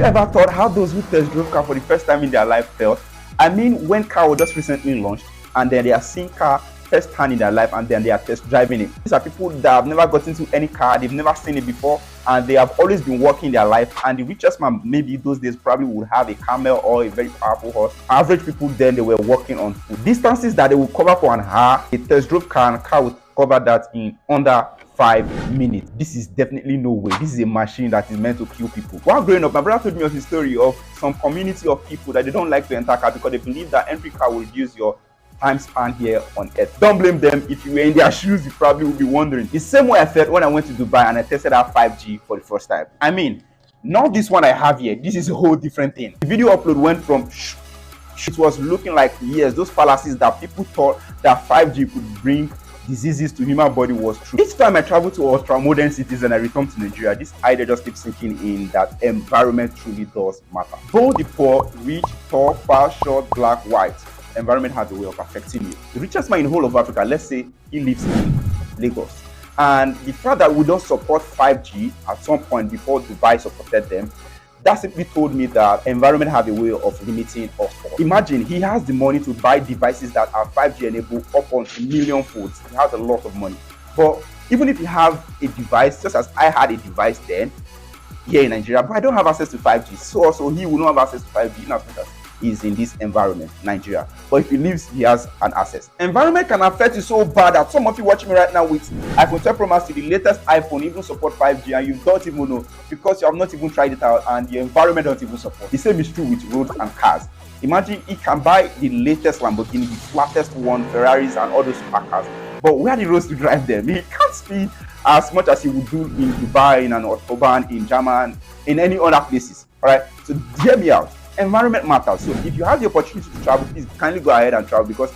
you ever thought how those who test drove car for the first time in their life felt? I mean, when car was just recently launched and then they are seeing car first hand in their life and then they are test driving it. These are people that have never gotten into any car, they've never seen it before, and they have always been working their life. And the richest man maybe those days probably would have a camel or a very powerful horse. Average people then, they were working on foot. Distances that they would cover for an hour, a test drove car and car would cover that in under 5 minutes. This is definitely no way. This is a machine that is meant to kill people. While growing up, my brother told me of his story of some community of people that they don't like to enter car because they believe that entry car will reduce your time span here on earth. Don't blame them. If you were in their shoes, you probably would be wondering. The same way I felt when I went to Dubai and I tested out 5G for the first time. I mean, not this one I have here. This is a whole different thing. The video upload went from it was looking like, yes, those fallacies that people thought that 5G could bring diseases to human body was true. Each time I travel to ultra-modern cities and I return to Nigeria, this idea just keeps sinking in that environment truly does matter. Both the poor, rich, tall, fat, short, black, white, environment has a way of affecting you. The richest man in the whole of Africa, let's say he lives in Lagos. And the fact that we don't support 5G at some point before Dubai supported them, that simply told me that environment have a way of limiting us all. Imagine he has the money to buy devices that are 5G enabled up on a million folds. He has a lot of money. But even if you have a device, just as I had a device then here in Nigeria, but I don't have access to 5G. So also he will not have access to 5G in as much as he's in this environment, Nigeria. But if he lives, he has an access. Environment can affect you so bad that some of you watching me right now with iPhone 12 Pro Max to the latest iPhone even support 5G and you don't even know because you have not even tried it out and the environment don't even support. The same is true with roads and cars. Imagine he can buy the latest Lamborghini, the flattest one, Ferraris and all those supercars. But where are the roads to drive them? He can't speed as much as he would do in Dubai, in an Autobahn, in Germany, in any other places. Alright, so hear me out. Environment matters. So if you have the opportunity to travel, please kindly go ahead and travel because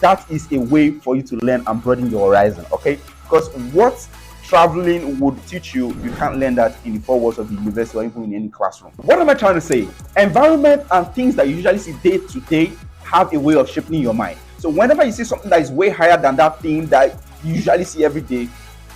that is a way for you to learn and broaden your horizon. Okay, because what traveling would teach you, you can't learn that in the four walls of the university or even in any classroom. What am I trying to say? Environment and things that you usually see day to day have a way of shaping your mind. So whenever you see something that is way higher than that thing that you usually see every day,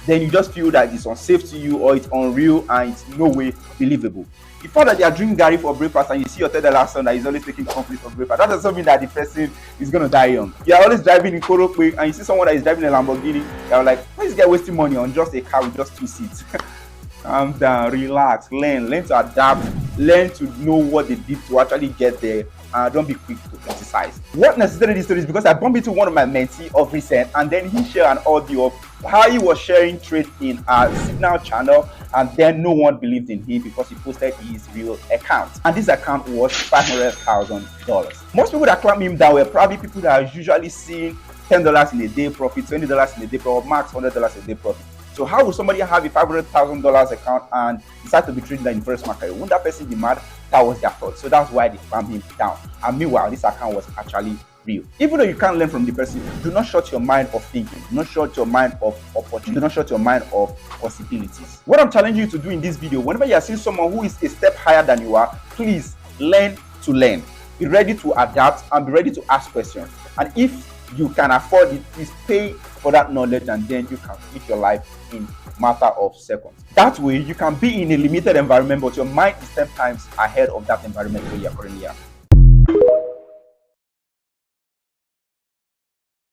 then you just feel that it's unsafe to you or it's unreal and it's no way believable. The fact that they are drinking Gary for breakfast and you see your $10 son that is always taking conflict for breakfast, that doesn't mean that the person is going to die young. You are always driving in Korokwe and you see someone that is driving a Lamborghini, you're like, why is this guy wasting money on just a car with just 2 seats? Calm down, relax, learn to adapt, learn to know what they did to actually get there. Don't be quick to criticize. What necessitated this story is because I bumped into one of my mentees of recent and then he shared an audio of how he was sharing trade in a Signal channel and then no one believed in him because he posted his real account. And this account was $500,000. Most people that clamped him down were probably people that are usually seeing $10 in a day profit, $20 in a day profit, max $100 a day profit. So how would somebody have a $500,000 account and decide to be trading in the first market? Wouldn't that person be mad? That was their thought. So that's why they clamped him down. And meanwhile, this account was actually real. Even though you can't learn from the person, do not shut your mind of thinking. Do not shut your mind of opportunity. Do not shut your mind of possibilities. What I'm challenging you to do in this video, whenever you are seeing someone who is a step higher than you are, please learn to learn. Be ready to adapt and be ready to ask questions. And if you can afford it, please pay for that knowledge and then you can live your life in matter of seconds. That way you can be in a limited environment but your mind is 10 times ahead of that environment where you are currently at.